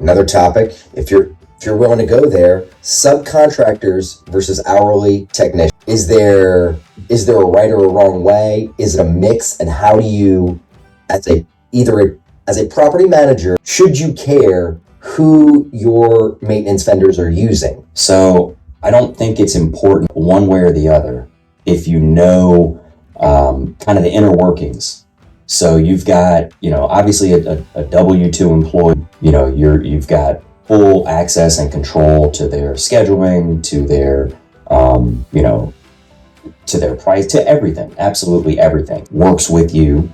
Another topic, if you're willing to go there, subcontractors versus hourly technicians. Is there a right or a wrong way? Is it a mix? And how do you, as a property manager, should you care who your maintenance vendors are using? So I don't think it's important one way or the other if you know kind of the inner workings. So you've got, obviously a W-2 employee, you've got full access and control to their scheduling, to their, to their price, to everything, absolutely everything. Works with you,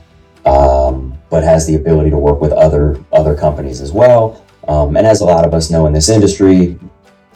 but has the ability to work with other companies as well. And as a lot of us know in this industry,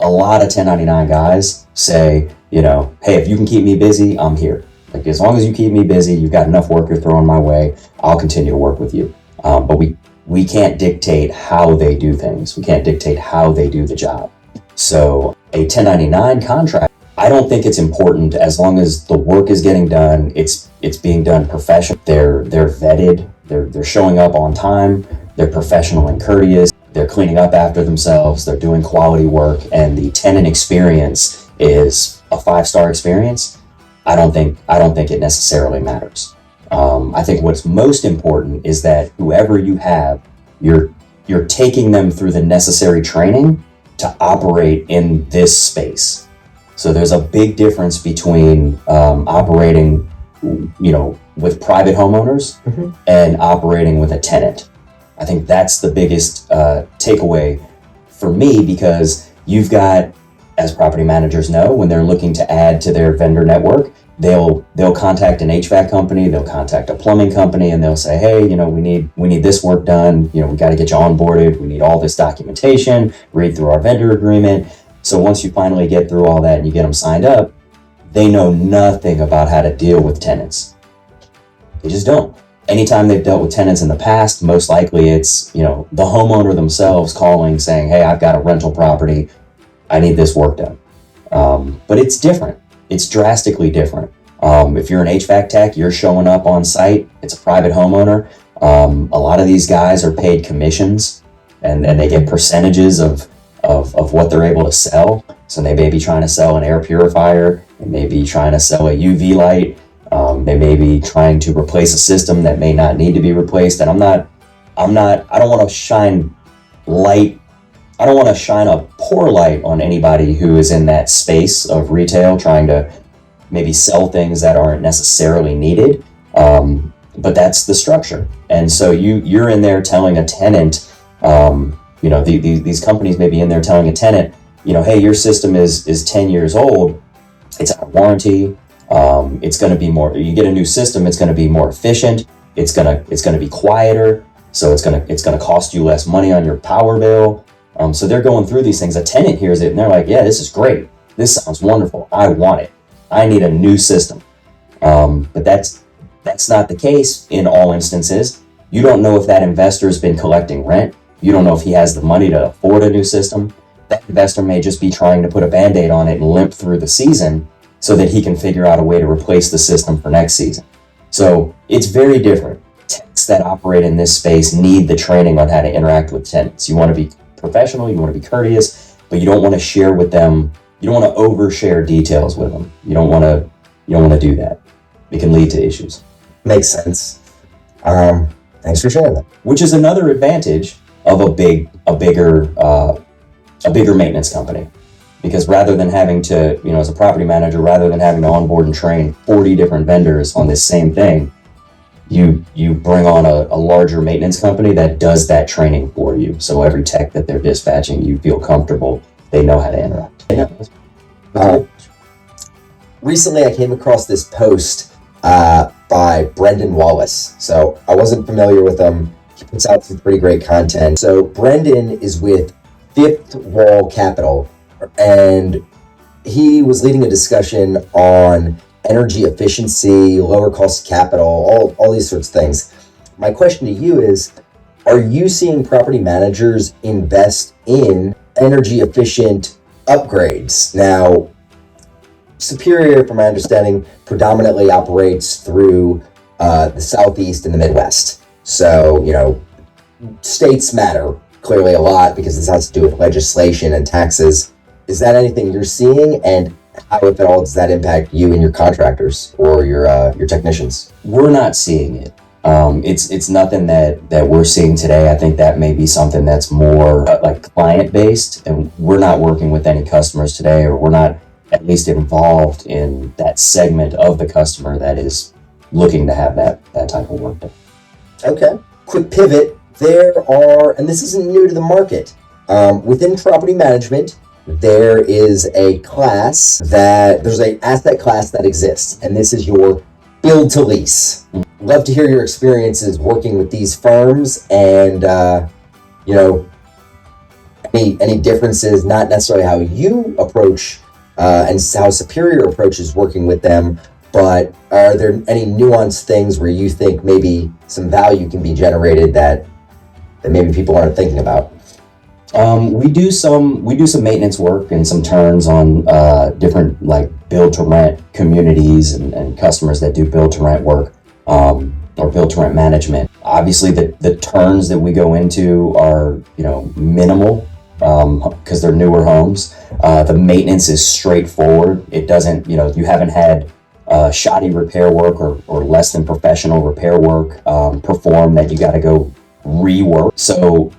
a lot of 1099 guys say, hey, if you can keep me busy, I'm here. Like, as long as you keep me busy, you've got enough work you're throwing my way, I'll continue to work with you. But we can't dictate how they do things. We can't dictate how they do the job. So a 1099 contract, I don't think it's important as long as the work is getting done. It's being done professionally. They're vetted. They're showing up on time. They're professional and courteous. They're cleaning up after themselves. They're doing quality work, and the tenant experience is a 5-star experience. I don't think it necessarily matters. I think what's most important is that whoever you have, you're taking them through the necessary training to operate in this space. So there's a big difference between operating, with private homeowners and operating with a tenant. I think that's the biggest takeaway for me, because you've got, as property managers know, when they're looking to add to their vendor network, they'll contact an HVAC company, they'll contact a plumbing company, and they'll say, hey, we need this work done, we got to get you onboarded, we need all this documentation, read through our vendor agreement. So once you finally get through all that and you get them signed up, they know nothing about how to deal with tenants. They just don't. Anytime they've dealt with tenants in the past, most likely it's, the homeowner themselves calling saying, hey, I've got a rental property, I need this work done. But it's different. It's drastically different. If you're an HVAC tech, you're showing up on site, it's a private homeowner. A lot of these guys are paid commissions, and they get percentages of what they're able to sell. So they may be trying to sell an air purifier, they may be trying to sell a UV light, they may be trying to replace a system that may not need to be replaced. And I don't want to shine a poor light on anybody who is in that space of retail trying to maybe sell things that aren't necessarily needed. But that's the structure. And so you're in there telling a tenant, these companies may be in there telling a tenant, hey, your system is 10 years old, it's out of warranty, it's going to be more, you get a new system, it's going to be more efficient, it's going to be quieter, so it's going to cost you less money on your power bill. So they're going through these things. A tenant hears it and they're like, yeah, this is great, this sounds wonderful, I want it, I need a new system. But that's not the case in all instances. You don't know if that investor's been collecting rent. You don't know if he has the money to afford a new system. That investor may just be trying to put a Band-Aid on it and limp through the season so that he can figure out a way to replace the system for next season. So it's very different. Techs that operate in this space need the training on how to interact with tenants. You want to be professional, you want to be courteous, but you don't want to share with them, you don't want to overshare details with them. You don't want to do that. It can lead to issues. Makes sense. Thanks for sharing that. Which is another advantage of a bigger maintenance company, because rather than having to, as a property manager, rather than having to onboard and train 40 different vendors on this same thing, you bring on a larger maintenance company that does that training for you. So every tech that they're dispatching, you feel comfortable, they know how to interact. Yeah. Recently, I came across this post by Brendan Wallace. So I wasn't familiar with him. He puts out some pretty great content. So Brendan is with Fifth Wall Capital, and he was leading a discussion on energy efficiency, lower cost of capital, all these sorts of things. My question to you is, are you seeing property managers invest in energy efficient upgrades? Now, Superior, from my understanding, predominantly operates through the Southeast and the Midwest. So, states matter clearly a lot because this has to do with legislation and taxes. Is that anything you're seeing, and how, if at all, does that impact you and your contractors or your technicians? We're not seeing it. It's nothing that we're seeing today. I think that may be something that's more like client based, and we're not working with any customers today, or we're not at least involved in that segment of the customer that is looking to have that type of work done. Okay, quick pivot. There are, and this isn't new to the market, within property management, there is a class there's an asset class that exists, and this is your build to lease. Love to hear your experiences working with these firms, and any differences, not necessarily how you approach and how Superior approaches working with them, but are there any nuanced things where you think maybe some value can be generated that maybe people aren't thinking about? We do some maintenance work and some turns on different like build to rent communities and customers that do build to rent work, or build to rent management. Obviously the turns that we go into are minimal because they're newer homes. The maintenance is straightforward. It doesn't, you haven't had shoddy repair work or less than professional repair work performed that you got to go rework. So,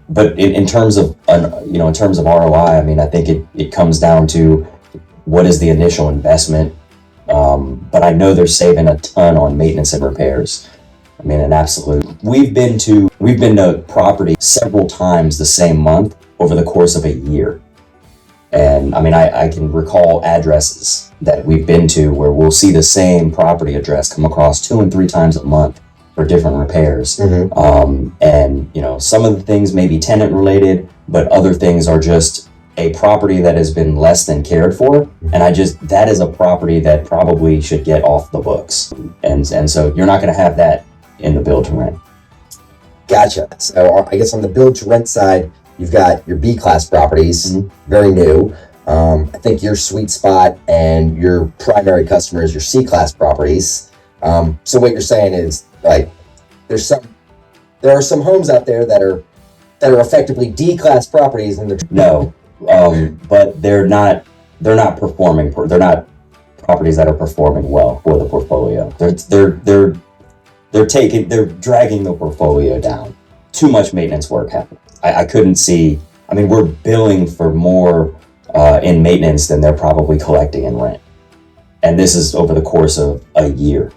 but in terms of in terms of ROI, I mean, I think it comes down to what is the initial investment. But I know they're saving a ton on maintenance and repairs. I mean, an absolute. We've been to property several times the same month over the course of a year. And I mean, I can recall addresses that we've been to where we'll see the same property address come across 2 and 3 times a month for different repairs. Mm-hmm. And some of the things may be tenant related, but other things are just a property that has been less than cared for. And that is a property that probably should get off the books. And so you're not going to have that in the build to rent. Gotcha. So I guess on the build to rent side, you've got your B-class properties, very new. I think your sweet spot and your primary customer is your C-class properties. So what you're saying is, like, there are some homes out there that are effectively D-class properties, and but they're not performing. They're not properties that are performing well for the portfolio. They're dragging the portfolio down. Too much maintenance work happening. I couldn't see. I mean, we're billing for more in maintenance than they're probably collecting in rent, and this is over the course of a year.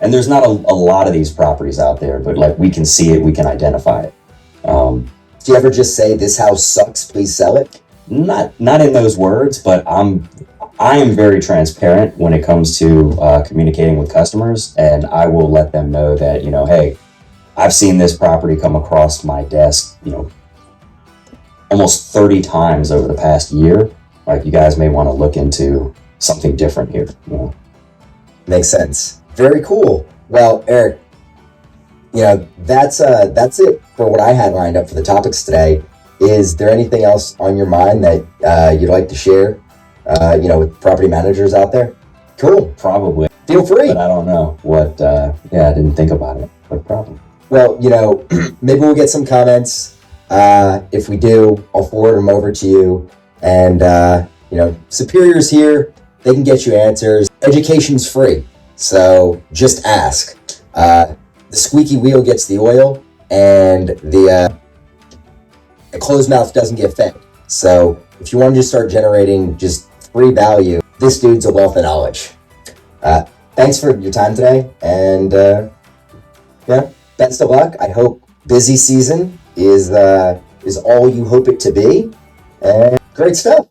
And there's not a lot of these properties out there, but like we can see it, we can identify it. Do you ever just say, "This house sucks, please sell it"? Not in those words, but I am very transparent when it comes to communicating with customers, and I will let them know that hey, I've seen this property come across my desk, almost 30 times over the past year. Like, you guys may want to look into something different here. Makes sense. Very cool. Well, Erik, that's it for what I had lined up for the topics today. Is there anything else on your mind that you'd like to share, with property managers out there? Cool. Probably. Feel free. But I don't know what. I didn't think about it. But probably. Well, maybe we'll get some comments. If we do, I'll forward them over to you. And Superior's here. They can get you answers. Education's free. So just ask. The squeaky wheel gets the oil, and the closed mouth doesn't get fed. So if you want to just start generating just free value, this dude's a wealth of knowledge. Thanks for your time today, and best of luck. I hope busy season is all you hope it to be, and great stuff.